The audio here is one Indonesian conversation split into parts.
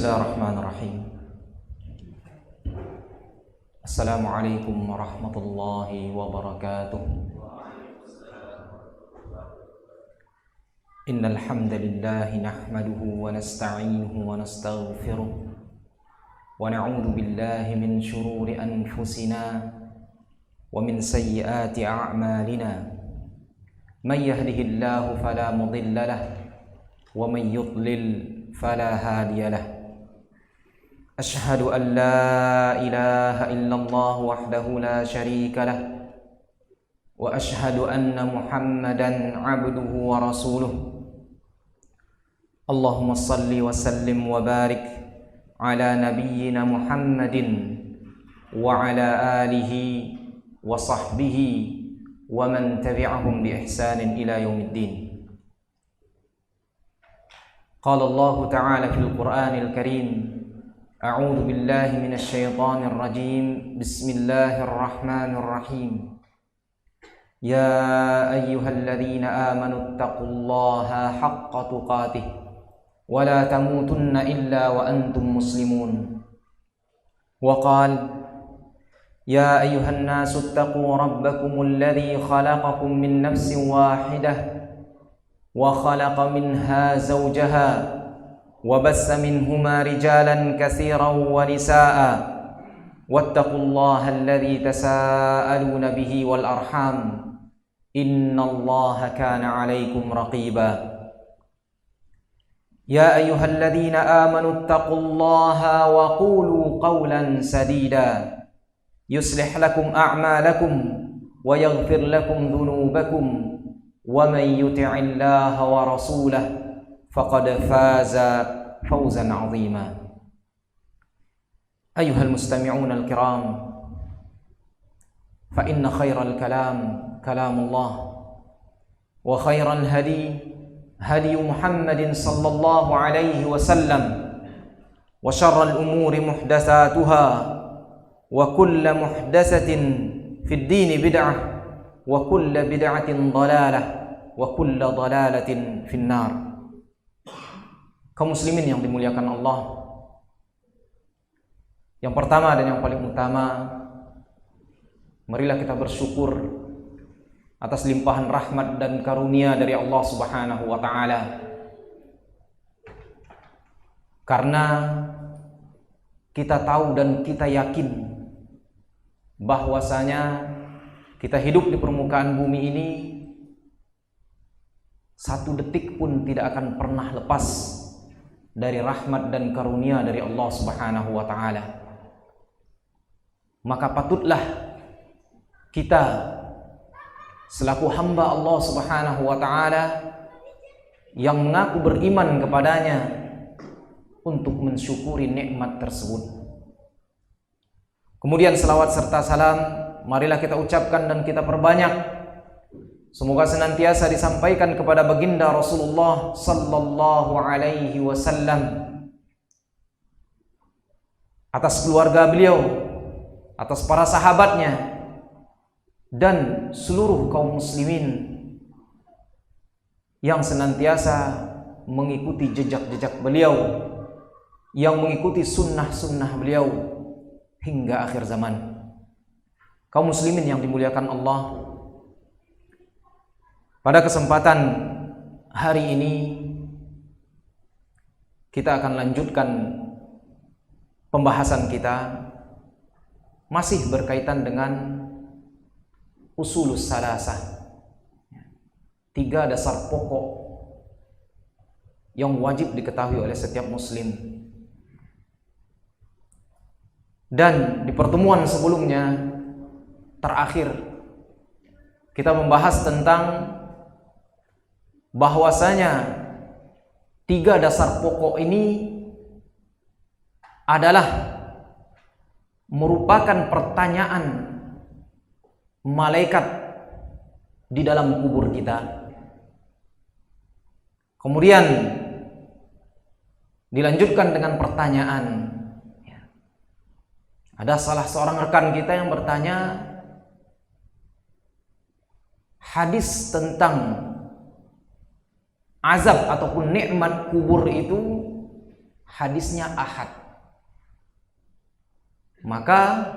Bismillahirrahmanirrahim. Assalamualaikum warahmatullahi wabarakatuh. Innal hamdalillah nahmaduhu wa nasta'inuhu wa nastaghfiruh wa na'udzu billahi min shururi anfusina wa min sayyiati a'malina. May yahdihillahu fala mudilla lahu wa may yudlil فلا هادي له أشهد أن لا إله إلا الله وحده لا شريك له وأشهد أن محمدا عبده ورسوله اللهم صل وسلم وبارك على نبينا محمد وعلى آله وصحبه ومن تبعهم بإحسان إلى يوم الدين. قال الله تعالى في القرآن الكريم أعوذ بالله من الشيطان الرجيم بسم الله الرحمن الرحيم يا أيها الذين آمنوا اتقوا الله حق تقاته ولا تموتن إلا وأنتم مسلمون وقال يا أيها الناس اتقوا ربكم الذي خلقكم من نفس واحدة وخلق منها زوجها وبث منهما رجالا كثيرا ونساء واتقوا الله الذي تساءلون به والأرحام إن الله كان عليكم رقيبا يا أيها الذين آمنوا اتقوا الله وقولوا قولا سديدا يصلح لكم أعمالكم ويغفر لكم ذنوبكم ومن يطع الله ورسوله فقد فاز فوزا عظيما. أيها المستمعون الكرام، فإن خير الكلام كلام الله وخير الهدي هدي محمد صلى الله عليه وسلم وشر الأمور محدثاتها وكل محدثة في الدين بدعة وكل بدعة ضلالة وكل ضلالة في النار. Kaum muslimin yang dimuliakan Allah, yang pertama dan yang paling utama, marilah kita bersyukur atas limpahan rahmat dan karunia dari Allah Subhanahu wa taala. Karena kita tahu dan kita yakin bahwasanya kita hidup di permukaan bumi ini satu detik pun tidak akan pernah lepas dari rahmat dan karunia dari Allah Subhanahu wa taala. Maka patutlah kita selaku hamba Allah Subhanahu wa taala yang mengaku beriman kepadanya untuk mensyukuri nikmat tersebut. Kemudian selawat serta salam marilah kita ucapkan dan kita perbanyak, semoga senantiasa disampaikan kepada baginda Rasulullah sallallahu alaihi wasallam, atas keluarga beliau, atas para sahabatnya, dan seluruh kaum muslimin yang senantiasa mengikuti jejak-jejak beliau, yang mengikuti sunnah-sunnah beliau hingga akhir zaman. Kaum muslimin yang dimuliakan Allah, pada kesempatan hari ini kita akan lanjutkan pembahasan kita masih berkaitan dengan usulus salasah, 3 dasar pokok yang wajib diketahui oleh setiap muslim. Dan di pertemuan sebelumnya terakhir kita membahas tentang bahwasanya 3 dasar pokok ini adalah merupakan pertanyaan malaikat di dalam kubur kita. Kemudian dilanjutkan dengan pertanyaan. Ada salah seorang rekan kita yang bertanya, hadis tentang azab ataupun nikmat kubur itu hadisnya ahad. Maka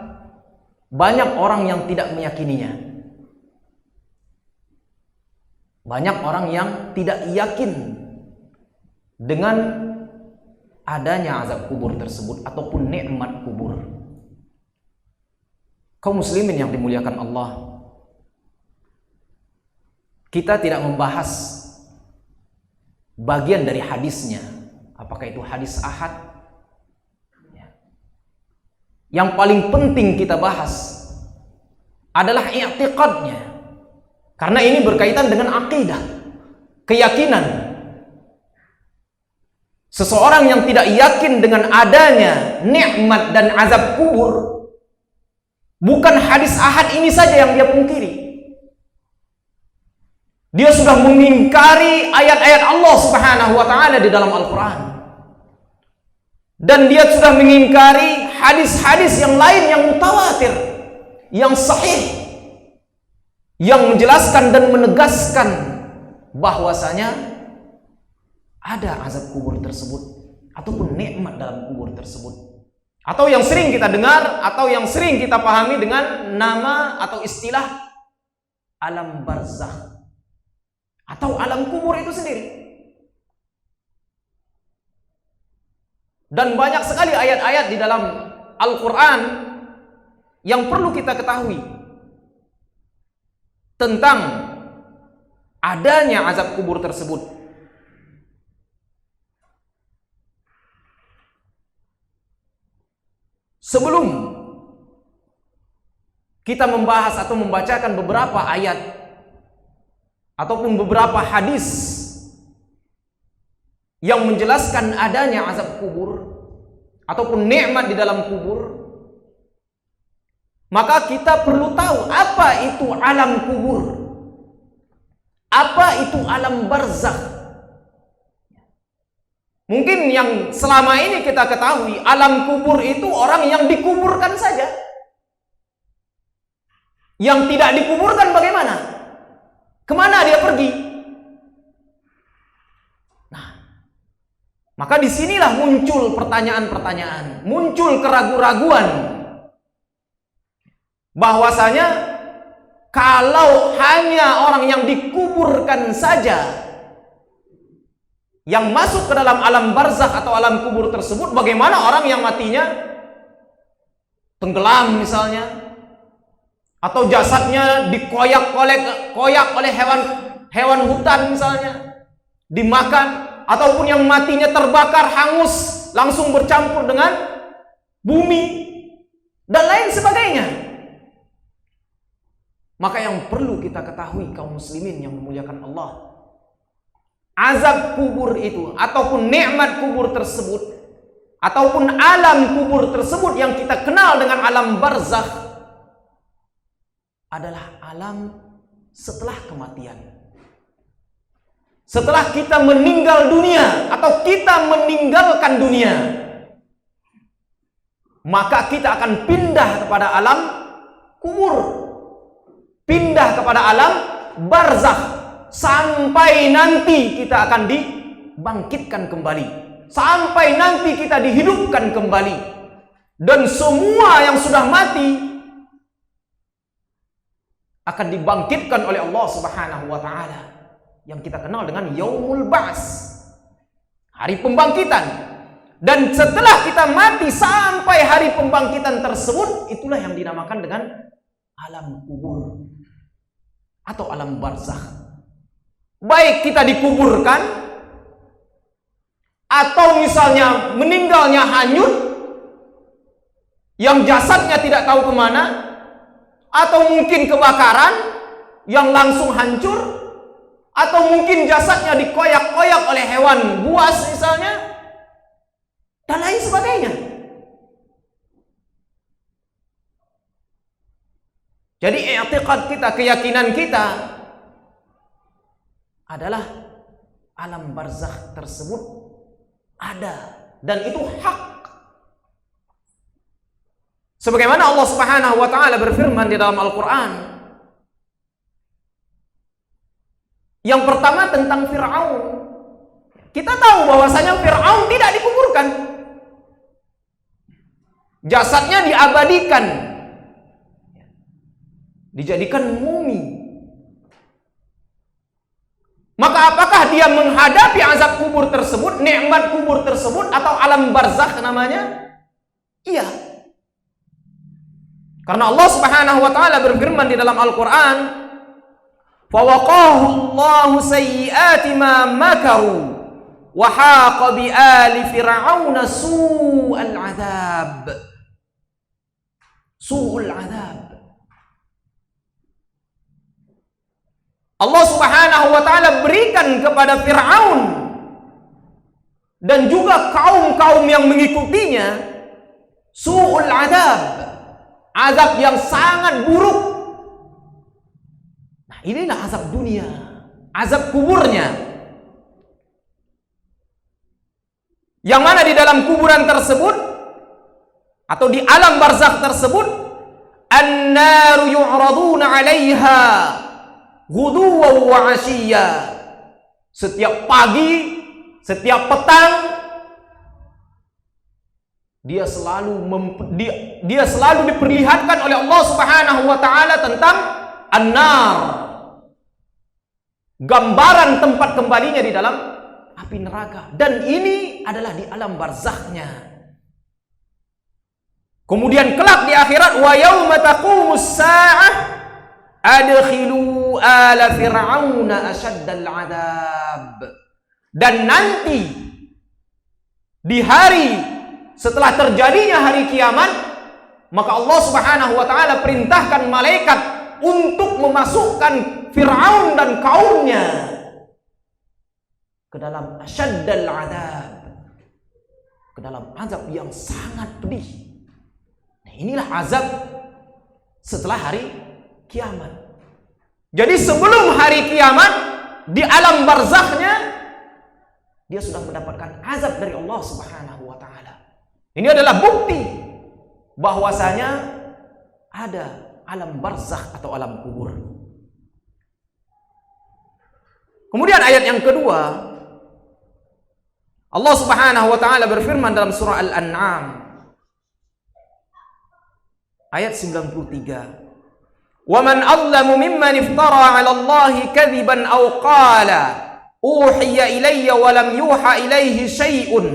banyak orang yang tidak meyakininya. Banyak orang yang tidak yakin dengan adanya azab kubur tersebut ataupun nikmat kubur. Kaum muslimin yang dimuliakan Allah, kita tidak membahas bagian dari hadisnya, apakah itu hadis ahad. Yang paling penting kita bahas adalah i'tiqadnya, karena ini berkaitan dengan akidah, keyakinan. Seseorang yang tidak yakin dengan adanya nikmat dan azab kubur, bukan hadis ahad ini saja yang dia pungkiri. Dia sudah mengingkari ayat-ayat Allah Subhanahu wa taala di dalam Al-Qur'an. Dan dia sudah mengingkari hadis-hadis yang lain yang mutawatir, yang sahih, yang menjelaskan dan menegaskan bahwasanya ada azab kubur tersebut ataupun nikmat dalam kubur tersebut. Atau yang sering kita dengar atau yang sering kita pahami dengan nama atau istilah alam barzakh atau alam kubur itu sendiri. Dan banyak sekali ayat-ayat di dalam Al-Quran yang perlu kita ketahui tentang adanya azab kubur tersebut. Sebelum kita membahas atau membacakan beberapa ayat ataupun beberapa hadis yang menjelaskan adanya azab kubur ataupun nikmat di dalam kubur, maka kita perlu tahu apa itu alam kubur, apa itu alam barzakh. Mungkin yang selama ini kita ketahui alam kubur itu orang yang dikuburkan saja. Yang tidak dikuburkan bagaimana? Kemana dia pergi? Nah, maka disinilah muncul pertanyaan-pertanyaan, muncul keraguan-raguan bahwasanya kalau hanya orang yang dikuburkan saja yang masuk ke dalam alam barzakh atau alam kubur tersebut, bagaimana orang yang matinya tenggelam misalnya, atau jasadnya dikoyak oleh hewan hutan misalnya, dimakan, ataupun yang matinya terbakar hangus langsung bercampur dengan bumi dan lain sebagainya. Maka yang perlu kita ketahui kaum muslimin yang memuliakan Allah, azab kubur itu ataupun nikmat kubur tersebut ataupun alam kubur tersebut yang kita kenal dengan alam barzakh adalah alam setelah kematian. Setelah kita meninggal dunia atau kita meninggalkan dunia, maka kita akan pindah kepada alam kubur, pindah kepada alam barzakh, sampai nanti kita akan dibangkitkan kembali, sampai nanti kita dihidupkan kembali. Dan semua yang sudah mati akan dibangkitkan oleh Allah Subhanahu wa taala yang kita kenal dengan Yaumul Ba'ts, hari pembangkitan. Dan setelah kita mati sampai hari pembangkitan tersebut, itulah yang dinamakan dengan alam kubur atau alam barzakh. Baik kita dikuburkan atau misalnya meninggalnya hanyut, yang jasadnya tidak tahu kemana, atau mungkin kebakaran yang langsung hancur, atau mungkin jasadnya dikoyak-koyak oleh hewan buas misalnya, dan lain sebagainya. Jadi i'tiqad kita, keyakinan kita adalah alam barzakh tersebut ada dan itu hak. Sebagaimana Allah Subhanahu wa taala berfirman di dalam Al-Qur'an. Yang pertama tentang Fir'aun. Kita tahu bahwasanya Fir'aun tidak dikuburkan. Jasadnya diabadikan, dijadikan mumi. Maka apakah dia menghadapi azab kubur tersebut, nikmat kubur tersebut, atau alam barzakh namanya? Iya. Karena Allah Subhanahu wa taala berfirman di dalam Al-Qur'an, "Fawaqahu Allahu sayyi'ati ma makaru wa haqa bi ali fir'auna su'al 'adzab." Su'ul 'adzab. Allah Subhanahu wa taala berikan kepada Fir'aun dan juga kaum-kaum yang mengikutinya su'ul 'adzab, azab yang sangat buruk. Nah, inilah azab dunia, azab kuburnya. Yang mana di dalam kuburan tersebut atau di alam barzakh tersebut, an-naru yu'raduna 'alaiha ghuduwan wa 'ashiyya. Setiap pagi, setiap petang, dia selalu diperlihatkan oleh Allah Subhanahu wa taala tentang an-nar, gambaran tempat kembalinya di dalam api neraka. Dan ini adalah di alam barzakhnya. Kemudian kelak di akhirat, wa yauma taqumus saa'ah adkhilu ala fir'auna asyaddal 'adzab. Dan nanti di hari setelah terjadinya hari kiamat, maka Allah Subhanahu wa taala perintahkan malaikat untuk memasukkan Fir'aun dan kaumnya ke dalam asyaddal 'adzab, ke dalam azab yang sangat pedih. Nah, inilah azab setelah hari kiamat. Jadi sebelum hari kiamat, di alam barzakhnya dia sudah mendapatkan azab dari Allah Subhanahu wa taala. Ini adalah bukti bahwasanya ada alam barzakh atau alam kubur. Kemudian ayat yang kedua, Allah Subhanahu wa taala berfirman dalam surah Al-An'am ayat 93. "Wa man adlamu mimman iftara 'ala Allahi kadhiban aw qala uhiya ilayya wa lam yuha ilayhi syai'un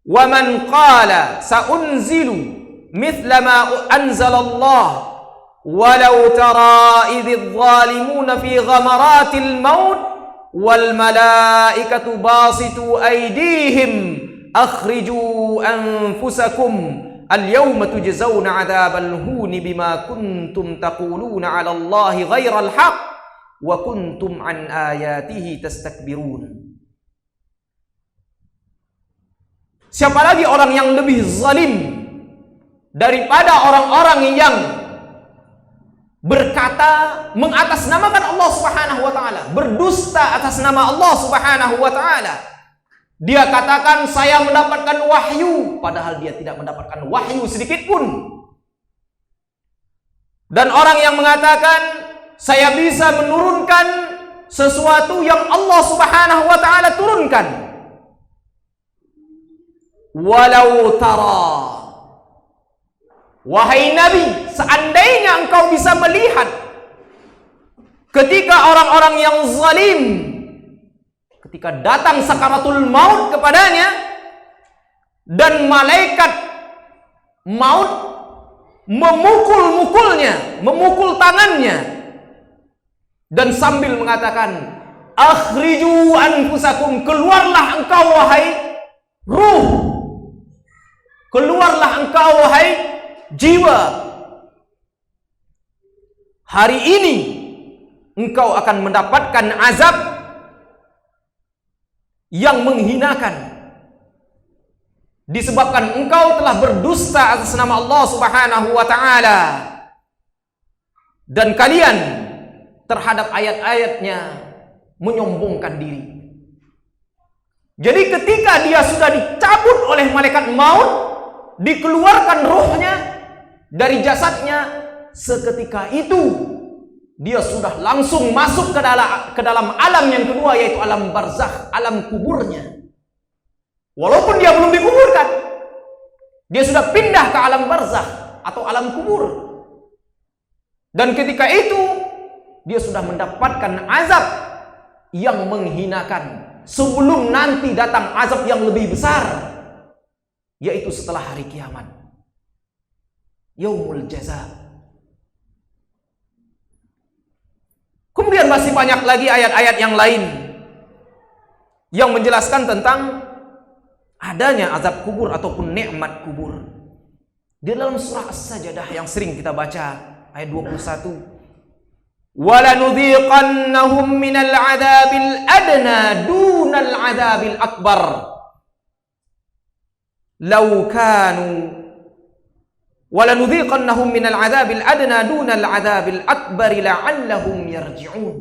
wa man qala saunzilu mithla ma anzala Allah walau tara idh adh-dhalimuna fi ghamaratil maut wal malaikatu basitu aydihim akhriju anfusakum al-yawma tujzauna 'adzabal huni bima kuntum taquluna 'ala Allahi ghairal haqq wa kuntum an ayatihi tastakbirun." Siapa lagi orang yang lebih zalim daripada orang-orang yang berkata mengatasnamakan Allah Subhanahu wa taala, berdusta atas nama Allah Subhanahu wa taala. Dia katakan saya mendapatkan wahyu, padahal dia tidak mendapatkan wahyu sedikit pun. Dan orang yang mengatakan saya bisa menurunkan sesuatu yang Allah Subhanahu wa taala turunkan. Walau tara, wahai Nabi, seandainya engkau bisa melihat ketika orang-orang yang zalim, ketika datang sakaratul maut kepadanya dan malaikat maut memukul-mukulnya, memukul tangannya dan sambil mengatakan akhriju anfusakum, keluarlah engkau wahai ruh, keluarlah engkau wahai jiwa, hari ini engkau akan mendapatkan azab yang menghinakan disebabkan engkau telah berdusta atas nama Allah Subhanahu wa taala dan kalian terhadap ayat-ayatnya menyombongkan diri. Jadi ketika dia sudah dicabut oleh malaikat maut, dikeluarkan rohnya dari jasadnya, seketika itu dia sudah langsung masuk ke dalam alam yang kedua, yaitu alam barzakh, alam kuburnya. Walaupun dia belum dikuburkan, Dia sudah pindah ke alam barzakh atau alam kubur. Dan ketika itu dia sudah mendapatkan azab yang menghinakan sebelum nanti datang azab yang lebih besar, yaitu setelah hari kiamat, yaumul jaza. Kemudian masih banyak lagi ayat-ayat yang lain yang menjelaskan tentang adanya azab kubur ataupun nikmat kubur. Di dalam surah As-Sajdah yang sering kita baca, ayat 21, وَلَنُذِيقَنَّهُمْ مِنَ الْعَذَابِ الْأَدْنَى دُونَ الْعَذَابِ الْأَكْبَرِ لَوْ كَانُوا وَلَنُذِيقَنَّهُمْ مِنَ الْعَذَابِ الْأَدْنَى دُونَ الْعَذَابِ الْأَكْبَرِ لَعَلَّهُمْ يَرْجِعُونَ.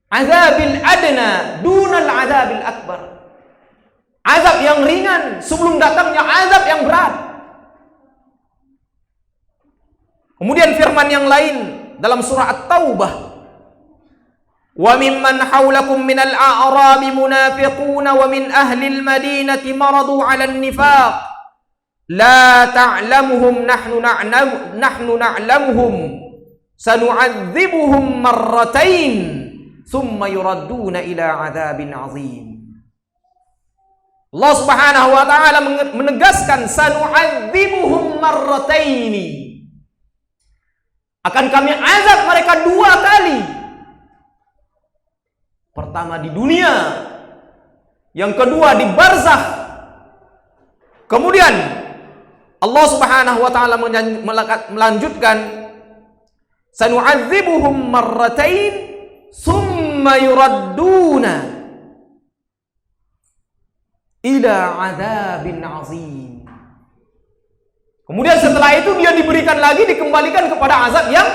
Azabil adna dunal azabil akbar. Azab yang ringan sebelum datangnya azab yang berat. Kemudian firman yang lain dalam surah At-Taubah, wa mimman haulakum minal a'rabi munafiquna wa min ahlil madinati maradu 'alan nifaq la ta'lamuhum nahnu na'lamuhum sanu'adzibuhum marratain thumma yuradduna ila 'adzabin 'adzim. Allah Subhanahu wa taala menegaskan sanu'adzibuhum marrataini. Akan kami azab mereka 2 kali. Pertama di dunia, yang kedua di barzakh. Kemudian Allah Subhanahu wa taala melanjutkan sanu'adzibuhum marratain summa yuradduna ila adzabin azim. Kemudian setelah itu dia diberikan lagi, dikembalikan kepada azab yang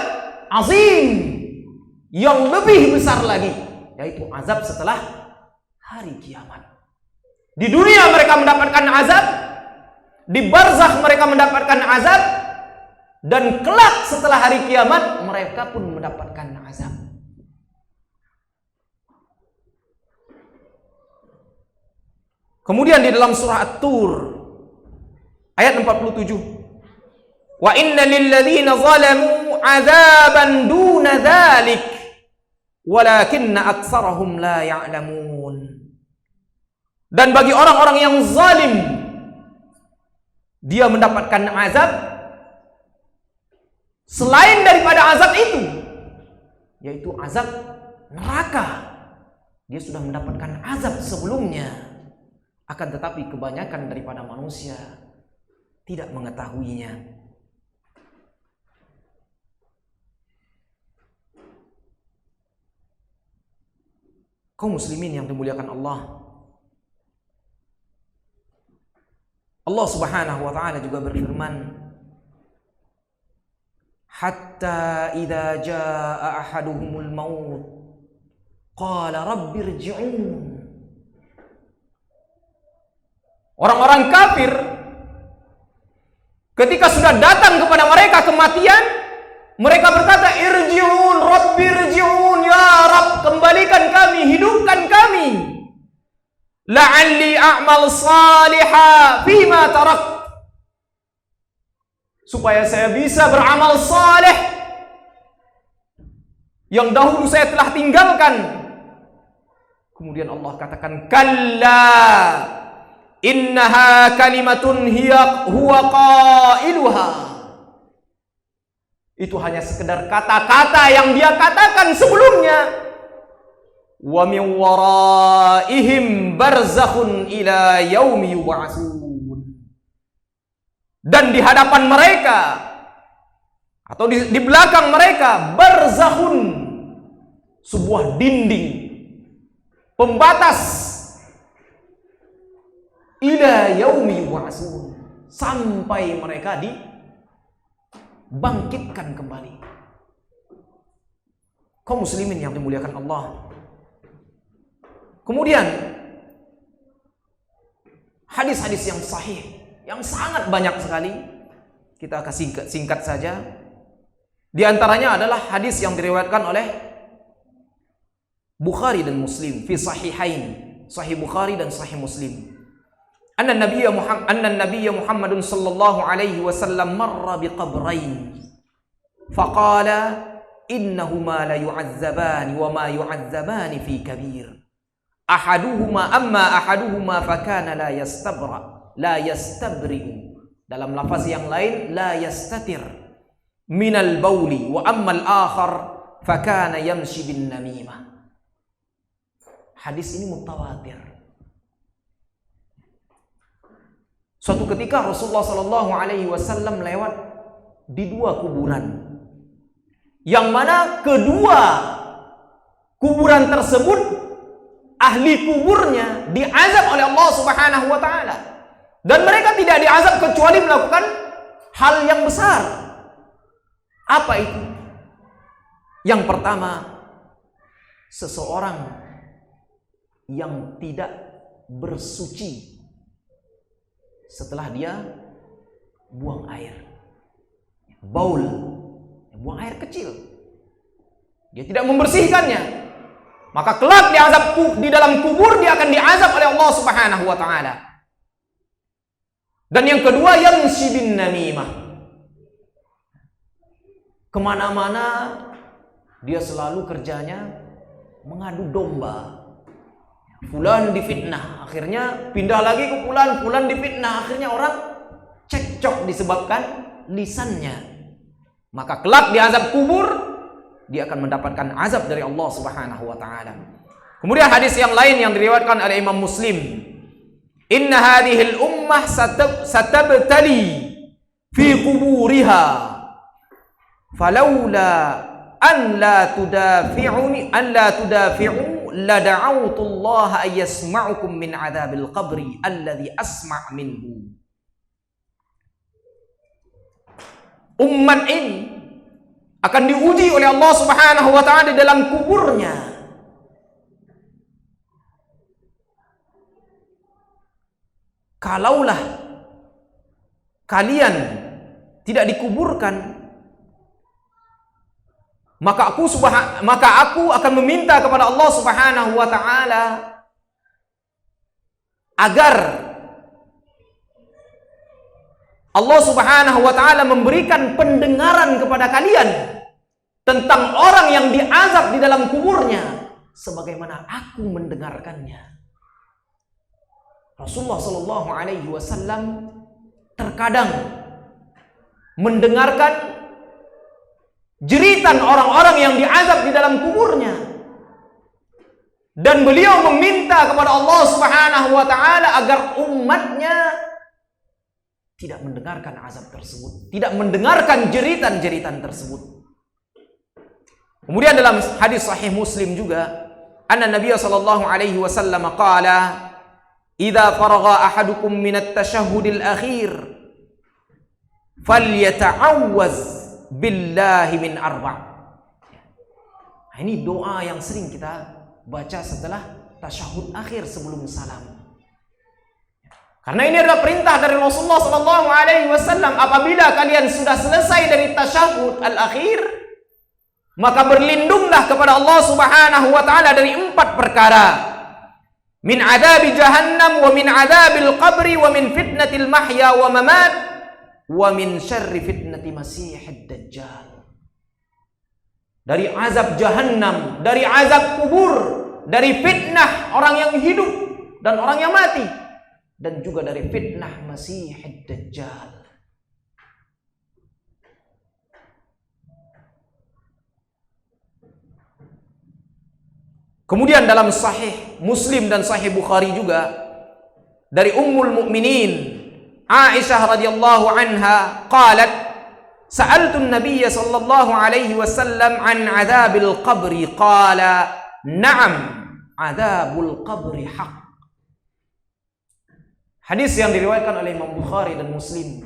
azim, yang lebih besar lagi, yaitu azab setelah hari kiamat. Di dunia mereka mendapatkan azab, di barzakh mereka mendapatkan azab, dan kelak setelah hari kiamat mereka pun mendapatkan azab. Kemudian di dalam surah At-Tur ayat 47, wa inna lilladzina zalamu adzaban duna dzalik walakinna aktsarahum la ya'lamun. Dan bagi orang-orang yang zalim, dia mendapatkan azab selain daripada azab itu, yaitu azab neraka. Dia sudah mendapatkan azab sebelumnya. Akan tetapi kebanyakan daripada manusia tidak mengetahuinya. Kaum muslimin yang dimuliakan Allah, Allah Subhanahu wa taala juga berfirman, hatta idza jaa ahaduhumul maut qala rabbirji'un. Orang-orang kafir ketika sudah datang kepada mereka kematian, mereka berkata, irji'un rabbirji'un, ya Rabb, kembalikan kami, hidupkan kami, la'alli a'mal salihah fima tarak, supaya saya bisa beramal saleh yang dahulu saya telah tinggalkan. Kemudian Allah katakan, kalla innaha kalimatun huwa qailuha. Itu hanya sekedar kata-kata yang dia katakan sebelumnya. Wa min waraihim barzakhun ila yaumi yub'atsun. Dan di hadapan mereka atau di belakang mereka barzakhun, sebuah dinding pembatas, ila yaumi yub'atsun, sampai mereka dibangkitkan kembali. Kaum muslimin yang dimuliakan Allah. Kemudian hadis-hadis yang sahih yang sangat banyak sekali, kita kasih singkat saja. Di antaranya adalah hadis yang diriwayatkan oleh Bukhari dan Muslim fi sahihain, Sahih Bukhari dan Sahih Muslim. anna nabiyya Muhammadun sallallahu alaihi wasallam marra biqabrain faqala innahuma la yu'adzabani wa ma yu'adzabani fi kabir ahaduhuma fakana la yastabri'u. Dalam lafaz yang lain la yastatir minal bauli wa ammal akhar fakana yamshi bin namimah. Hadis ini mutawatir. Suatu ketika Rasulullah sallallahu alaihi wasallam lewat di dua kuburan, yang mana kedua kuburan tersebut ahli kuburnya diazab oleh Allah Subhanahu wa taala, dan mereka tidak diazab kecuali melakukan hal yang besar. Apa itu? Yang pertama, seseorang yang tidak bersuci setelah dia buang air, baul, buang air kecil, dia tidak membersihkannya, maka kelak diazab di dalam kubur, dia akan diazab oleh Allah Subhanahu wa taala. Dan yang kedua, yamshi bin namimah, kemana-mana dia selalu kerjanya mengadu domba. Fulan difitnah, akhirnya pindah lagi ke fulan difitnah, akhirnya orang cekcok disebabkan lisannya. Maka kelak di azab kubur dia akan mendapatkan azab dari Allah Subhanahu wa taala. Kemudian hadis yang lain yang diriwayatkan oleh Imam Muslim, inna hadhil ummah satabtali fi quburiha falawla an la tudafi'u la da'awtullaha ayyasma'ukum min adzabil qabri alladhi asma' minhu. Umat ini akan diuji oleh Allah Subhanahu wa taala di dalam kuburnya. Kalaulah kalian tidak dikuburkan, maka aku akan meminta kepada Allah Subhanahu wa taala agar Allah Subhanahu wa taala memberikan pendengaran kepada kalian tentang orang yang diazab di dalam kuburnya sebagaimana aku mendengarkannya. Rasulullah sallallahu alaihi wasallam terkadang mendengarkan jeritan orang-orang yang diazab di dalam kuburnya, dan beliau meminta kepada Allah Subhanahu wa taala agar umatnya tidak mendengarkan azab tersebut, tidak mendengarkan jeritan-jeritan tersebut. Kemudian dalam hadis sahih Muslim juga, anna Nabiy sallallahu alaihi wasallam qala, "Idza faragha ahadukum min at-tashahhudil akhir falyata'awwaz billahi min arba'." Nah, ini doa yang sering kita baca setelah tasyahud akhir sebelum salam. Karena ini adalah perintah dari Rasulullah sallallahu alaihi wasallam, apabila kalian sudah selesai dari tasyahud al-akhir, maka berlindunglah kepada Allah Subhanahu wa taala dari 4 perkara. Min adabi jahannam, wa min adabil qabri, wa min fitnatil mahya wa mamat, wa min syarri fitnati masihid dajjal. Dari azab jahannam, dari azab kubur, dari fitnah orang yang hidup dan orang yang mati, dan juga dari fitnah masihid dajjal. Kemudian dalam sahih Muslim dan sahih Bukhari juga dari Ummul Mukminin Aisyah radhiyallahu anha qalat, sa'altu an-nabiy sallallahu alaihi wasallam an 'adzabil qabri qala na'am 'adzabul qabri haqq. Hadis yang diriwayatkan oleh Imam Bukhari dan Muslim.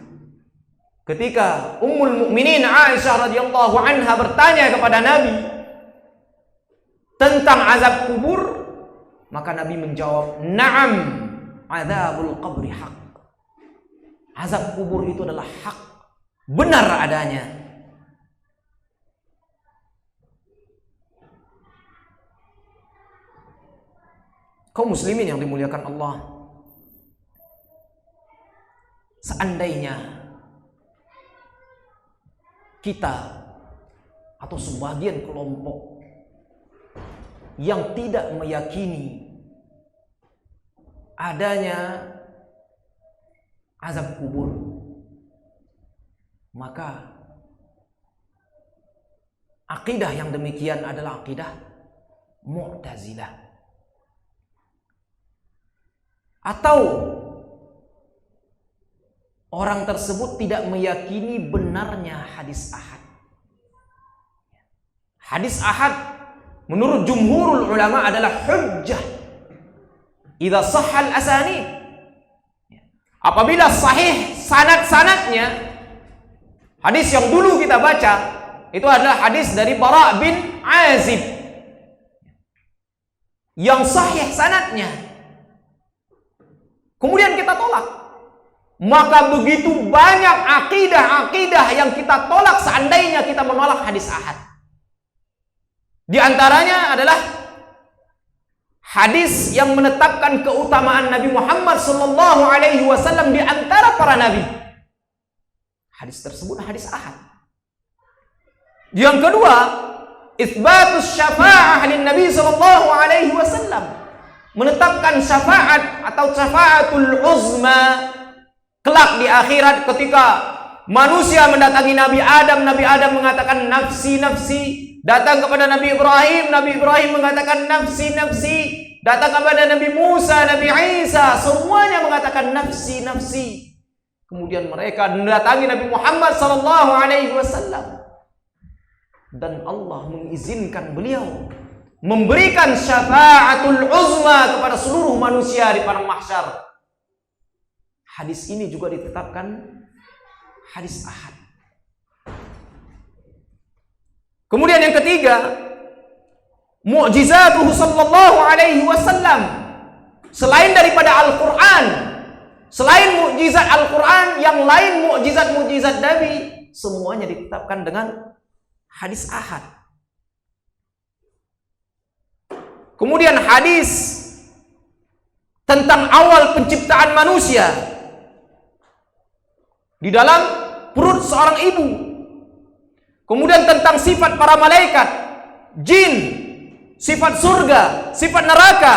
Ketika Ummul Mukminin Aisyah radhiyallahu anha bertanya kepada Nabi tentang azab kubur, maka Nabi menjawab, na'am 'adzabul qabri haqq. Azab kubur itu adalah hak, benar adanya. Kaum muslimin yang dimuliakan Allah, seandainya kita atau sebagian kelompok yang tidak meyakini adanya azab kubur, maka akidah yang demikian adalah akidah Mu'tazilah. Atau orang tersebut tidak meyakini benarnya hadis ahad. Hadis ahad menurut jumhurul ulama adalah hujjah idza sahhal asanid. Apabila sahih sanad-sanadnya, hadis yang dulu kita baca itu adalah hadis dari Bara' bin Azib yang sahih sanadnya, kemudian kita tolak, maka begitu banyak akidah-akidah yang kita tolak seandainya kita menolak hadis ahad. Di antaranya adalah hadis yang menetapkan keutamaan Nabi Muhammad sallallahu alaihi wasallam di antara para nabi. Hadis tersebut hadis ahad. Yang kedua, itsbatus syafa'ah lin Nabi sallallahu alaihi wasallam. Menetapkan syafaat atau syafaatul uzma kelak di akhirat ketika manusia mendatangi Nabi Adam mengatakan nafsi nafsi. Datang kepada Nabi Ibrahim mengatakan nafsi nafsi. Datang kepada Nabi Musa, Nabi Isa, semuanya mengatakan nafsi nafsi. Kemudian mereka mendatangi Nabi Muhammad sallallahu alaihi wasallam dan Allah mengizinkan beliau memberikan syafaatul uzma kepada seluruh manusia di padang mahsyar. Hadis ini juga ditetapkan hadis ahad. Kemudian yang ketiga, mu'jizatuhu sallallahu alaihi wasallam. Selain daripada Al-Quran, selain mukjizat Al-Quran, yang lain mukjizat-mukjizat Nabi, semuanya ditetapkan dengan hadis ahad. Kemudian hadis tentang awal penciptaan manusia di dalam perut seorang ibu. Kemudian tentang sifat para malaikat, jin, sifat surga, sifat neraka,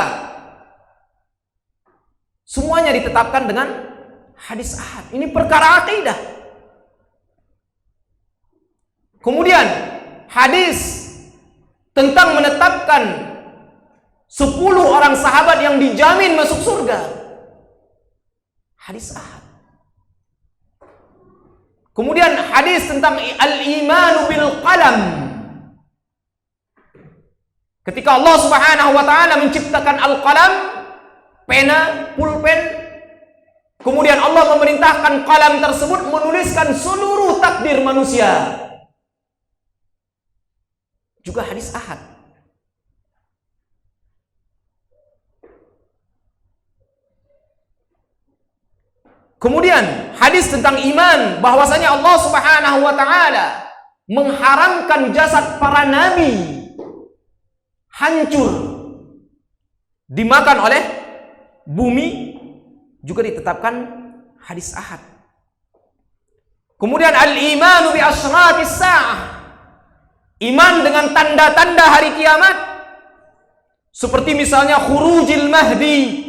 semuanya ditetapkan dengan hadis ahad. Ini perkara akidah. Kemudian hadis tentang menetapkan 10 orang sahabat yang dijamin masuk surga, hadis ahad. Kemudian hadis tentang al-imanu bil qalam. Ketika Allah Subhanahu wa taala menciptakan al-qalam, pena, pulpen, kemudian Allah memerintahkan qalam tersebut menuliskan seluruh takdir manusia. Juga hadis ahad. Kemudian hadis tentang iman, bahwasanya Allah Subhanahu wa taala mengharamkan jasad para nabi hancur dimakan oleh bumi, juga ditetapkan hadis ahad. Kemudian al-imanu bi asyratis sa'ah, iman dengan tanda-tanda hari kiamat, seperti misalnya khurujil mahdi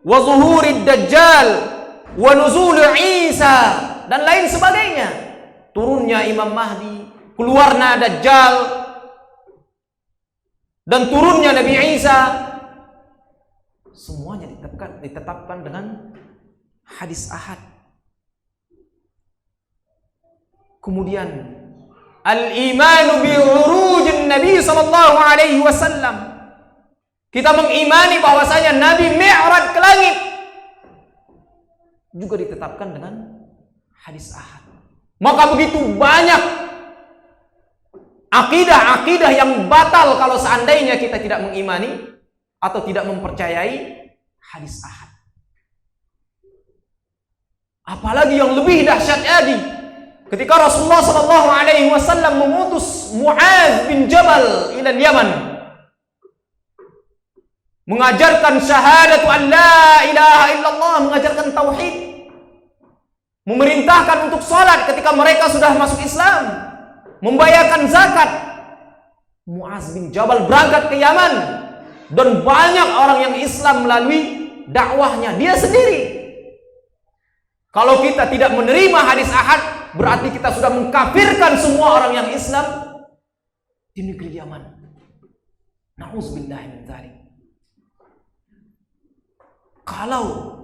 wa zuhurid dajjal wa nuzul Isa dan lain sebagainya. Turunnya Imam Mahdi, keluarnya Dajjal, dan turunnya Nabi Isa, semuanya ditetapkan dengan hadis ahad. Kemudian al-imanu bi urujin Nabi sallallahu alaihi wasallam, kita mengimani bahwasanya Nabi mi'raj ke langit, juga ditetapkan dengan hadis ahad. Maka begitu banyak akidah-akidah yang batal kalau seandainya kita tidak mengimani atau tidak mempercayai hadis ahad. Apalagi yang lebih dahsyat lagi, ketika Rasulullah sallallahu alaihi wasallam mengutus Mu'adz bin Jabal ila Yaman, mengajarkan syahadatu an la ilaha illallah, mengajarkan tauhid. memerintahkan untuk sholat ketika mereka sudah masuk Islam, membayarkan zakat. Muaz bin Jabal berangkat ke Yaman, dan banyak orang yang Islam melalui dakwahnya dia sendiri. Kalau kita tidak menerima hadis ahad, berarti kita sudah mengkafirkan semua orang yang Islam di negeri Yaman. Na'udzubillah min dzalik. Kalau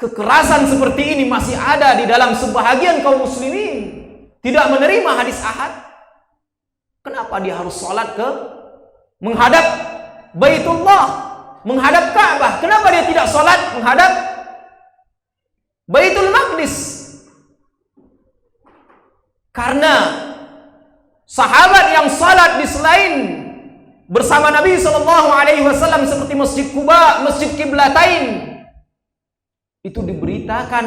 kekerasan seperti ini masih ada di dalam sebahagian kaum muslimin, tidak menerima hadis ahad, kenapa dia harus sholat menghadap Baitullah, menghadap Ka'bah? Kenapa dia tidak sholat menghadap Baitul Maqdis? Karena sahabat yang sholat di selain bersama Nabi SAW seperti Masjid Quba, Masjid Qiblatain, itu diberitakan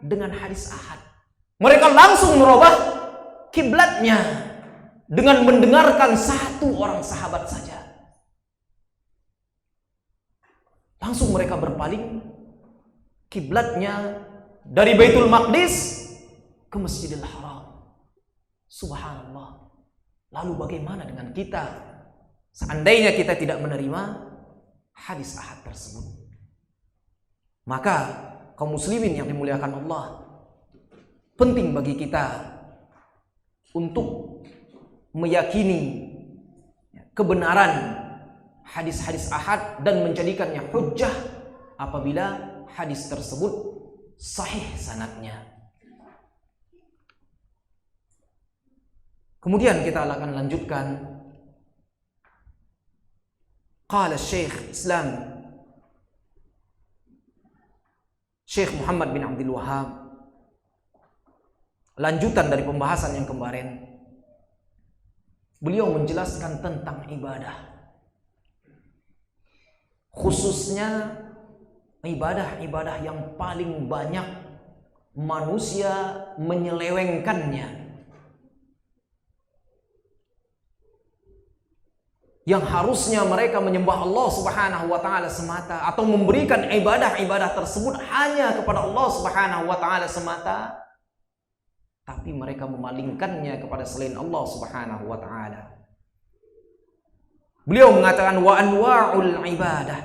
dengan hadis ahad. Mereka langsung merubah kiblatnya dengan mendengarkan satu orang sahabat saja. Langsung mereka berpaling kiblatnya dari Baitul Maqdis ke Masjidil Haram. Subhanallah. Lalu bagaimana dengan kita? Seandainya kita tidak menerima hadis ahad tersebut, maka kaum muslimin yang dimuliakan Allah, penting bagi kita untuk meyakini kebenaran hadis-hadis ahad dan menjadikannya hujjah apabila hadis tersebut sahih sanadnya. Kemudian kita akan lanjutkan. Qala Syekh Islam Syekh Muhammad bin Abdul Wahhab, lanjutan dari pembahasan yang kemarin. Beliau menjelaskan tentang ibadah, khususnya ibadah-ibadah yang paling banyak manusia menyelewengkannya, yang harusnya mereka menyembah Allah Subhanahu wa taala semata atau memberikan ibadah-ibadah tersebut hanya kepada Allah Subhanahu wa taala semata, tapi mereka memalingkannya kepada selain Allah Subhanahu wa taala. Beliau mengatakan wa anwa'ul ibadah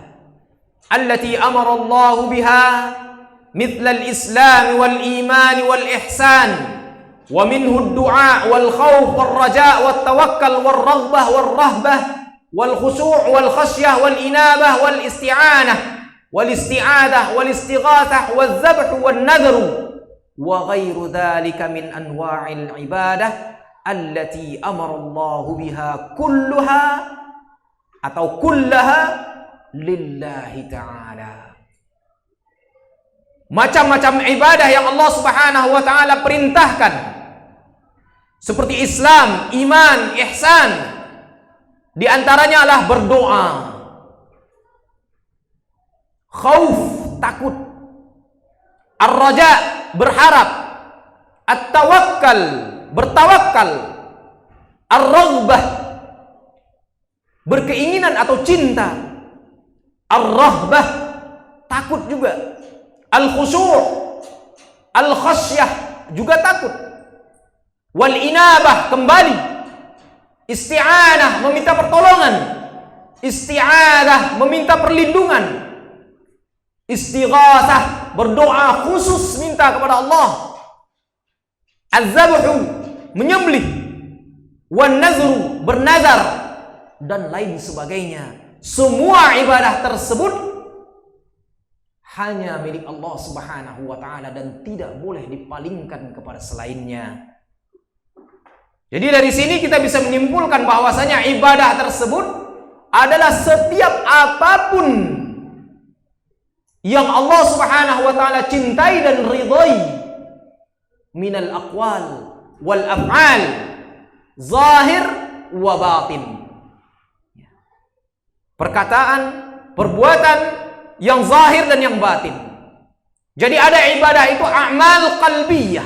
allati amara Allah biha mithla al-islam wal iman wal ihsan wa minhu ad-du'a wal khawf wal raja' wat tawakkal wal raghbah wal rahbah wal khushu' wal khasyah wal inabah wal isti'anah wal isti'adah wal istighathah wal zabh wal nadhr wa ghairu dhalika min anwa'il ibadah allati amara Allah biha kulluha atau kullaha lillahi ta'ala. Macam-macam ibadah yang Allah Subhanahu wa taala perintahkan, seperti Islam, iman, ihsan, di antaranya adalah berdoa, khauf, takut, ar-raja, berharap, at-tawakkal, bertawakal, ar-raghbah, berkeinginan atau cinta, ar-rahbah, takut juga, al-khusyu', al-khasyah, juga takut, wal inabah, kembali, isti'anah, meminta pertolongan, isti'adah, meminta perlindungan, istighatsah, berdoa khusus minta kepada Allah, az-zabhu, menyembelih, wan nazru, bernazar, dan lain sebagainya. Semua ibadah tersebut hanya milik Allah Subhanahu wa taala dan tidak boleh dipalingkan kepada selainnya. Jadi dari sini kita bisa menyimpulkan bahwasanya ibadah tersebut adalah setiap apapun yang Allah Subhanahu wa taala cintai dan ridhai minal aqwal wal af'al zahir wa batin. Perkataan, perbuatan yang zahir dan yang batin. Jadi ada ibadah itu a'mal qalbiyah,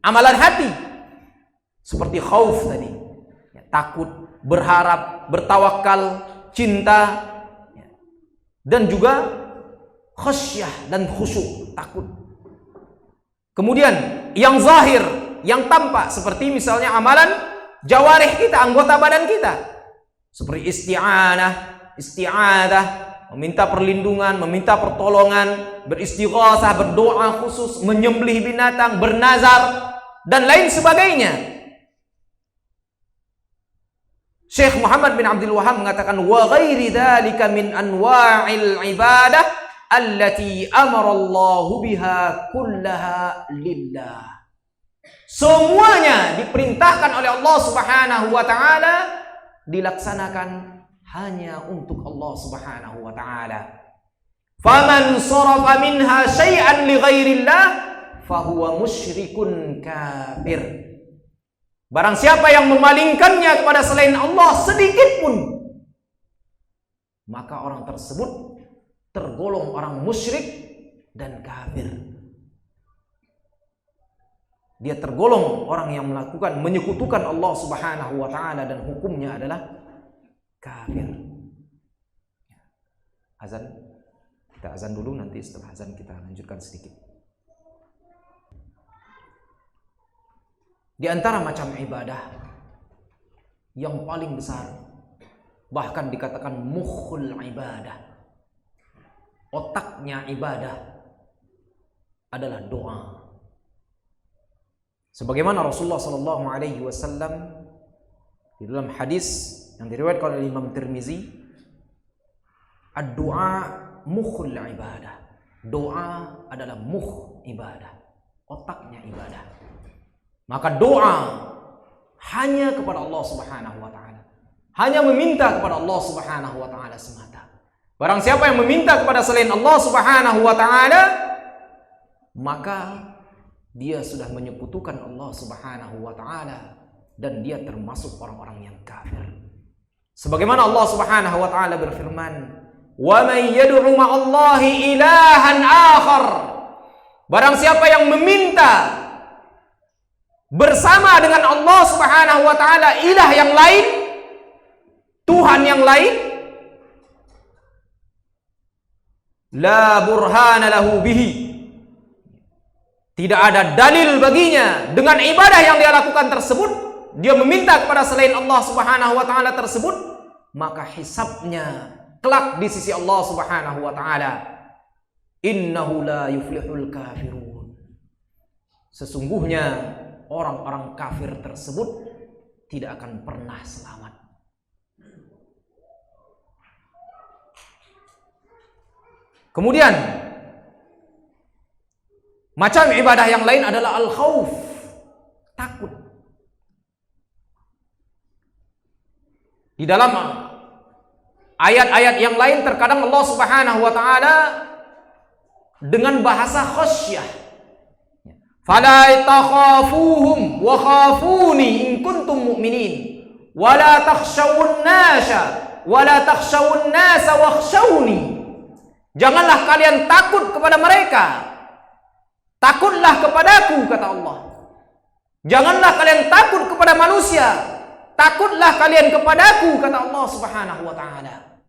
amalan hati, seperti khauf tadi, takut, berharap, bertawakal, cinta, dan juga khasyah dan khusyuk, takut. Kemudian yang zahir, yang tampak, seperti misalnya amalan jawarih kita, anggota badan kita, seperti isti'anah, isti'adah, meminta perlindungan, meminta pertolongan, beristighatsah, berdoa khusus, menyembelih binatang, bernazar, dan lain sebagainya. Syekh Muhammad bin Abdul Wahhab mengatakan, wa ghairi dzalika min anwa'il ibadah allati amara Allah biha kullaha lillah. Semuanya diperintahkan oleh Allah Subhanahu wa taala dilaksanakan hanya untuk Allah Subhanahu wa taala. Faman sarafa minha syai'an li ghairillah fahuwa musyrikun kafir. Barang siapa yang memalingkannya kepada selain Allah sedikit pun, maka orang tersebut tergolong orang musyrik dan kafir. Dia tergolong orang yang menyekutukan Allah Subhanahu wa taala dan hukumnya adalah kafir. Azan. Kita azan dulu, nanti setelah azan kita lanjutkan sedikit. Di antara macam ibadah yang paling besar, bahkan dikatakan mukhul ibadah, otaknya ibadah, adalah doa. Sebagaimana Rasulullah sallallahu alaihi wasallam di dalam hadis yang diriwayatkan oleh Imam Tirmizi, ad-du'a mukhul ibadah. Doa adalah mukh ibadah, otaknya ibadah. Maka doa hanya kepada Allah Subhanahu wa taala. Hanya meminta kepada Allah Subhanahu wa taala semata. Barang siapa yang meminta kepada selain Allah Subhanahu wa taala, maka dia sudah menyekutukan Allah Subhanahu wa taala dan dia termasuk orang-orang yang kafir. Sebagaimana Allah Subhanahu wa taala berfirman, "Wa may yad'u ma'allahi ilahan akhar." Barang siapa yang meminta bersama dengan Allah Subhanahu wa taala ilah yang lain, Tuhan yang lain, la burhana lahu bihi, tidak ada dalil baginya dengan ibadah yang dia lakukan tersebut, dia meminta kepada selain Allah Subhanahu wa taala tersebut, maka hisabnya kelak di sisi Allah Subhanahu wa taala, innahu la yuflihul kafirun. Sesungguhnya orang-orang kafir tersebut tidak akan pernah selamat. Kemudian macam ibadah yang lain adalah al-khauf, takut. Di dalam ayat-ayat yang lain terkadang Allah Subhanahu wa taala dengan bahasa khasyah, fala takhafuhum wa khafuni in kuntum mu'minin wa la takhshawun nasa wakhshawni. Janganlah kalian takut kepada mereka, takutlah kepadaku, kata Allah. Janganlah kalian takut kepada manusia, takutlah kalian kepadaku, kata Allah Subhanahu wa taala.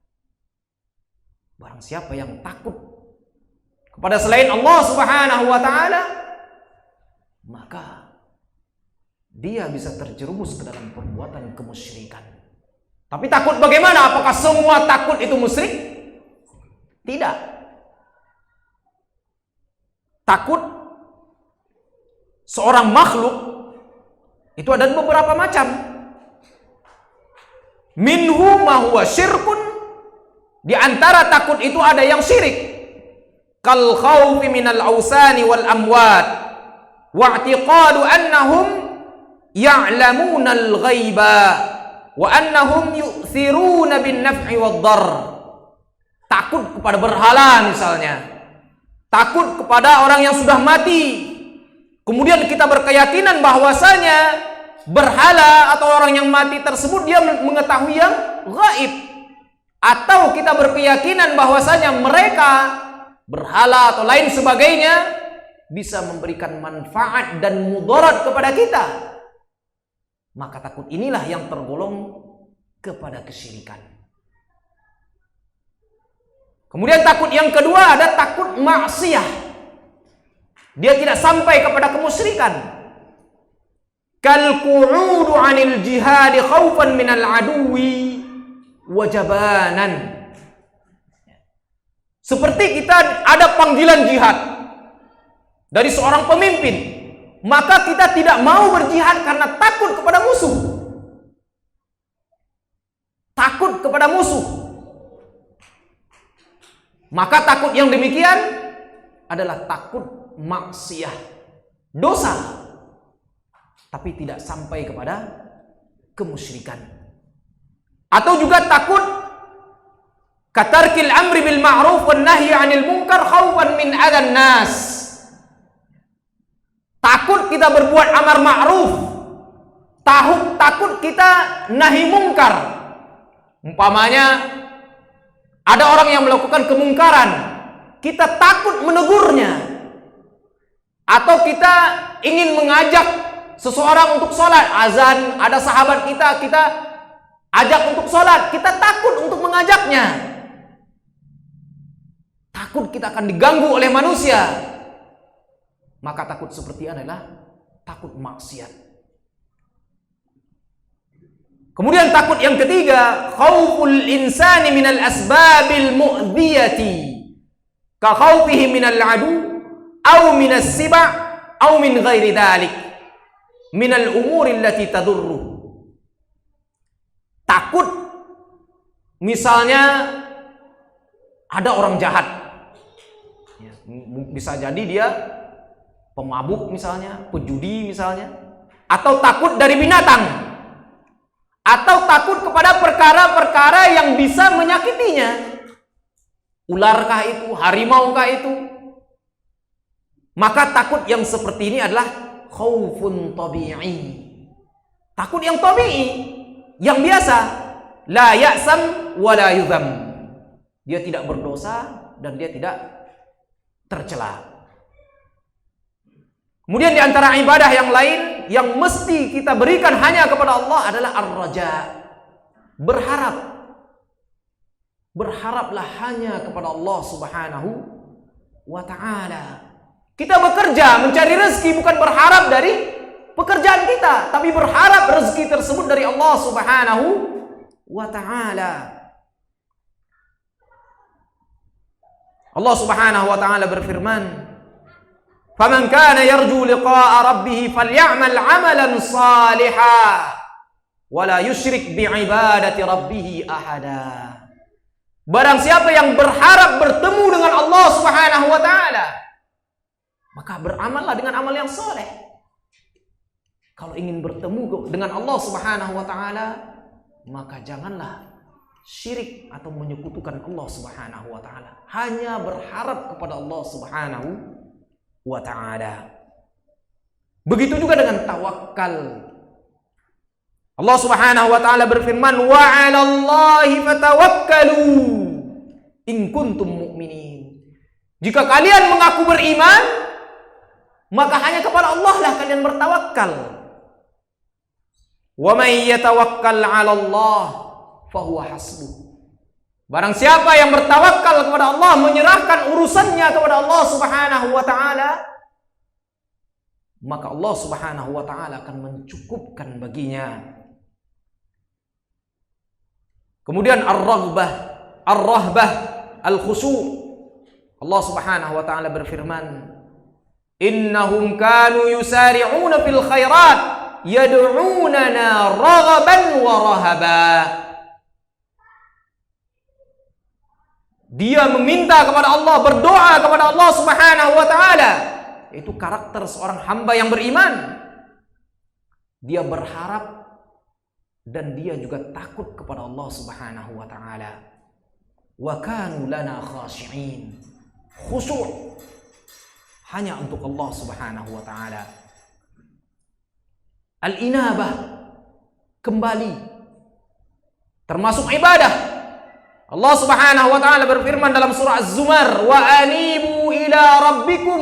Barang siapa yang takut kepada selain Allah Subhanahu wa taala, maka dia bisa terjerumus ke dalam perbuatan kemusyrikan. Tapi takut bagaimana? Apakah semua takut itu musyrik? Tidak. Takut seorang makhluk itu ada beberapa macam. Minhu ma huwa syirkun, di antara takut itu ada yang syirik. Kal khaufi minal awsani wal amwat wa'tiqadu annahum ya'lamuna al-ghaiba wa annahum yu'thiruna bin naf'i wad dar. Takut kepada berhala misalnya, takut kepada orang yang sudah mati, kemudian kita berkeyakinan bahwasanya berhala atau orang yang mati tersebut dia mengetahui yang gaib, atau kita berkeyakinan bahwasanya mereka berhala atau lain sebagainya bisa memberikan manfaat dan mudarat kepada kita, maka takut inilah yang tergolong kepada kesyirikan. Kemudian takut yang kedua ada takut maksiyah. Dia tidak sampai kepada kemusyrikan. Kal qu'udu 'anil jihad khaufan minal aduwi wajabanan. Seperti kita ada panggilan jihad dari seorang pemimpin, maka kita tidak mau berjihad karena takut kepada musuh. Takut kepada musuh. Maka takut yang demikian adalah takut maksiat, dosa, tapi tidak sampai kepada kemusyrikan. Atau juga takut katarkil amri bil ma'ruf wan nahyi 'anil munkar khaufan min adzan nas. Takut kita berbuat amar ma'ruf, takut kita nahi mungkar. Umpamanya ada orang yang melakukan kemungkaran, kita takut menegurnya. Atau kita ingin mengajak seseorang untuk sholat, azan, ada sahabat kita ajak untuk sholat, kita takut untuk mengajaknya. Takut kita akan diganggu oleh manusia. Maka takut seperti adalah takut maksiat. Kemudian takut yang ketiga, khauful insani minal asbabil mu'dhiyati ka khaufihi minal adu aw minas siba aw min ghairi dhalik minal umuri allati tadurru. Takut misalnya ada orang jahat, bisa jadi dia pemabuk misalnya, pejudi misalnya, atau takut dari binatang, atau takut kepada perkara-perkara yang bisa menyakitinya. Ularkah itu, harimaukah itu? Maka takut yang seperti ini adalah khaufun tabi'i. Takut yang tabi'i, yang biasa. La ya'sam wa la yudham. Dia tidak berdosa dan dia tidak tercela. Kemudian di antara ibadah yang lain yang mesti kita berikan hanya kepada Allah adalah ar-raja. Berharap. Berharaplah hanya kepada Allah Subhanahu wa ta'ala. Kita bekerja mencari rezeki bukan berharap dari pekerjaan kita, tapi berharap rezeki tersebut dari Allah Subhanahu wa ta'ala. Allah Subhanahu wa ta'ala berfirman, "Faman kana yarju liqa'a rabbih falyamal 'amalan shalihan wa la yusyrik bi'ibadati rabbih ahada." Barang siapa yang berharap bertemu dengan Allah Subhanahu wa ta'ala, maka beramallah dengan amal yang soleh. Kalau ingin bertemu dengan Allah Subhanahu wa ta'ala, maka janganlah syirik atau menyekutukan Allah Subhanahu wa ta'ala. Hanya berharap kepada Allah Subhanahu wa ta'ala. Begitu juga dengan tawakal. Allah Subhanahu wa ta'ala berfirman, "Wa 'alallahi fatawakkalu in kuntum mu'minin." Jika kalian mengaku beriman, maka hanya kepada Allah lah kalian bertawakal. "Wa may yatawakkal 'ala Allah fahuwa hasbuh." Barang siapa yang bertawakal kepada Allah, menyerahkan urusannya kepada Allah Subhanahu wa ta'ala, maka Allah Subhanahu wa ta'ala akan mencukupkan baginya. Kemudian ar-raghbah, ar-rahbah, al-khusyu'. Allah Subhanahu wa ta'ala berfirman, "Innahum kanu yusari'una fil khairat yad'unana raghaban wa rahaba." Dia meminta kepada Allah, berdoa kepada Allah Subhanahu wa ta'ala. Itu karakter seorang hamba yang beriman. Dia berharap dan dia juga takut kepada Allah Subhanahu wa ta'ala. Wa kanu lana khashi'in. Khusyuk hanya untuk Allah Subhanahu wa ta'ala. Al-inabah, kembali, termasuk ibadah. Allah Subhanahu wa ta'ala berfirman dalam surah Az-Zumar, "Wa anibu ila rabbikum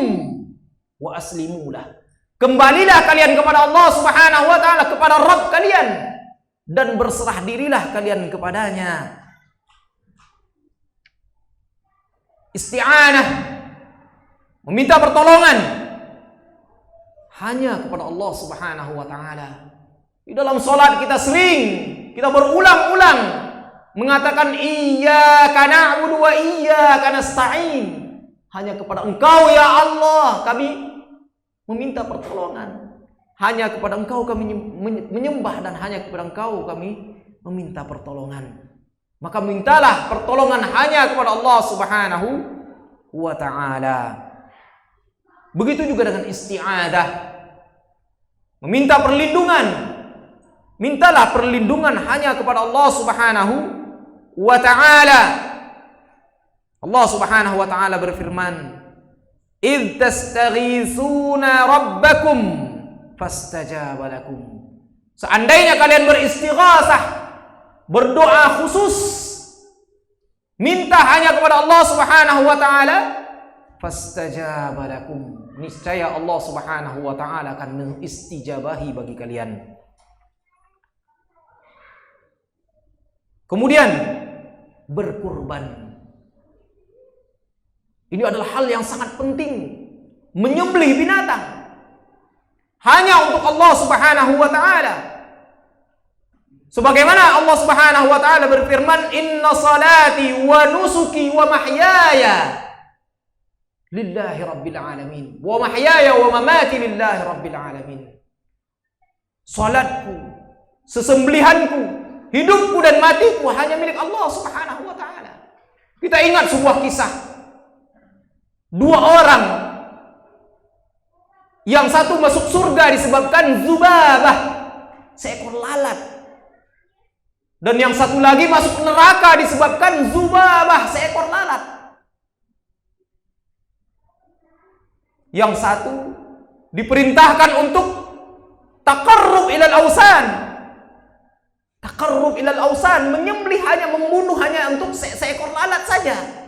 wa aslimu lah." Kembalilah kalian kepada Allah Subhanahu wa ta'ala, kepada Rabb kalian, dan berserah dirilah kalian kepadanya. Isti'anah, meminta pertolongan hanya kepada Allah Subhanahu wa taala. Di dalam salat kita sering, kita berulang-ulang mengatakan iyyaka na'budu wa iyyaka nasta'in. Hanya kepada Engkau ya Allah kami meminta pertolongan. Hanya kepada Engkau kami menyembah dan hanya kepada Engkau kami meminta pertolongan. Maka mintalah pertolongan hanya kepada Allah Subhanahu wa taala. Begitu juga dengan isti'adah. Meminta perlindungan. Mintalah perlindungan hanya kepada Allah Subhanahu wa taala. Allah Subhanahu wa taala berfirman, "Idz tastaghitsuna rabbakum fastajaba lakum." Seandainya kalian beristighasah, berdoa khusus, minta hanya kepada Allah Subhanahu wa taala, fastajaba lakum. Niscaya Allah Subhanahu wa taala akan mengistijabahi bagi kalian. Kemudian berkurban. Ini adalah hal yang sangat penting. Menyembelih binatang hanya untuk Allah Subhanahu wa taala. Sebagaimana Allah Subhanahu wa taala berfirman, "Inna salati wa nusuki wa mahyaya lillahi rabbil alamin wa mahyaya wa mamati lillahi rabbil alamin." Salatku, sesembelihanku, hidupku dan matiku hanya milik Allah Subhanahu wa taala. Kita ingat sebuah kisah. Dua orang, yang satu masuk surga disebabkan Zubabah, seekor lalat. Dan yang satu lagi masuk neraka disebabkan Zubabah, seekor lalat. Yang satu diperintahkan untuk taqarrub ilal ausan. Taqarrub ilal ausan, menyembelih hanya, membunuh hanya untuk seekor lalat saja.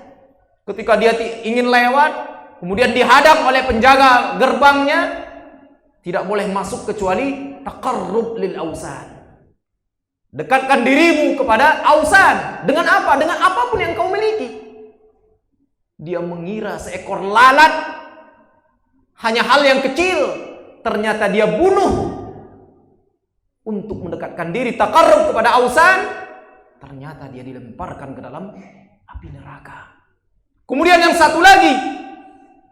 Ketika dia ingin lewat, kemudian dihadang oleh penjaga gerbangnya, tidak boleh masuk kecuali taqarrub lil ausan. Dekatkan dirimu kepada ausan. Dengan apa? Dengan apapun yang kau miliki. Dia mengira seekor lalat hanya hal yang kecil. Ternyata dia bunuh untuk mendekatkan diri, taqarrub kepada ausan. Ternyata dia dilemparkan ke dalam api neraka. Kemudian yang satu lagi,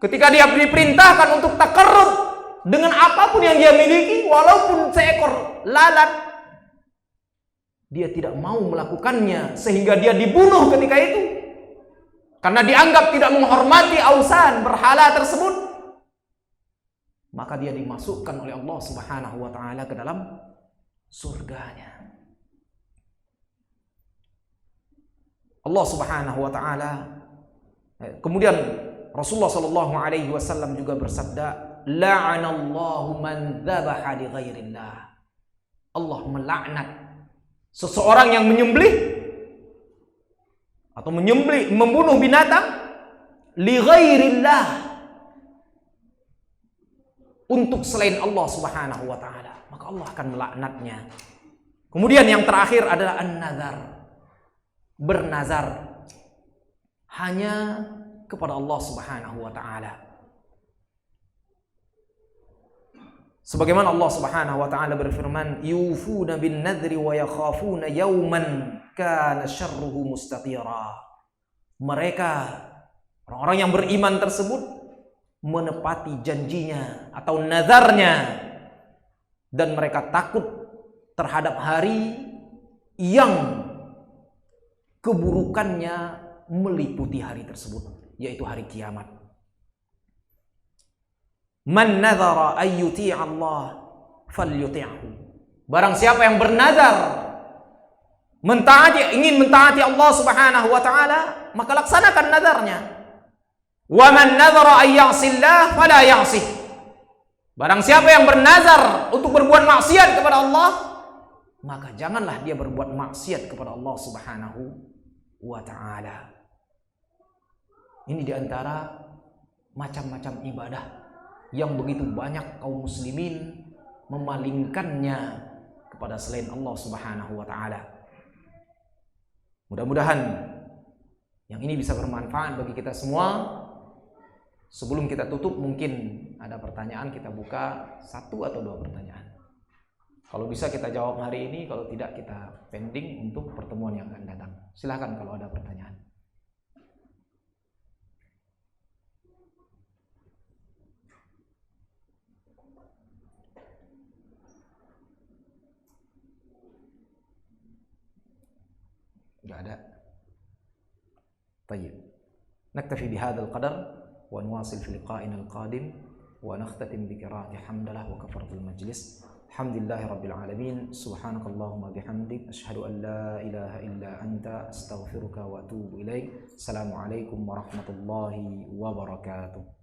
ketika dia diperintahkan untuk taqarrub dengan apapun yang dia miliki, walaupun seekor lalat, dia tidak mau melakukannya sehingga dia dibunuh ketika itu karena dianggap tidak menghormati ausan, berhala tersebut. Maka dia dimasukkan oleh Allah Subhanahu wa taala ke dalam surganya. Allah Subhanahu wa taala, kemudian Rasulullah sallallahu alaihi wasallam juga bersabda, la'anallahu man dzabaha li ghairillah. Allah melaknat seseorang yang menyembelih atau membunuh binatang li ghairillah, untuk selain Allah Subhanahu wa taala, maka Allah akan melaknatnya. Kemudian yang terakhir adalah an-nazar, bernazar hanya kepada Allah Subhanahu wa taala. Sebagaimana Allah Subhanahu wa taala berfirman, yufuna bin nadri wa yakhafuna yawman kana syarruhu mustatira. Mereka, orang-orang yang beriman tersebut, menepati janjinya atau nazarnya, dan mereka takut terhadap hari yang keburukannya meliputi hari tersebut, yaitu hari kiamat. Man nazara ayyuti' Allah falyuti'hu. Barang siapa yang bernazar ingin mentaati Allah Subhanahu wa taala, maka laksanakan nazarnya. Wa man nazara ay ya'sillah fala ya'sih. Barang siapa yang bernazar untuk berbuat maksiat kepada Allah, maka janganlah dia berbuat maksiat kepada Allah Subhanahu wa taala. Ini diantara macam-macam ibadah yang begitu banyak kaum muslimin memalingkannya kepada selain Allah Subhanahu wa taala. Mudah-mudahan yang ini bisa bermanfaat bagi kita semua, Sebelum kita tutup, mungkin ada pertanyaan, kita buka 1 atau 2 pertanyaan. Kalau bisa kita jawab hari ini, kalau tidak kita pending untuk pertemuan yang akan datang. Silahkan kalau ada pertanyaan. Tidak ada. Baik. Naktafi bihadzal qadar wa nuwasil fi liqa'ina al-qadim wa nakhtatim bi qira'ati hamdalah wa kafaratul majlis. Alhamdulillahi rabbil alamin. Subhanakallahumma bihamdik asyhadu an la ilaha illa anta astaghfiruka wa atubu ilaik. Assalamualaikum warahmatullahi wabarakatuh.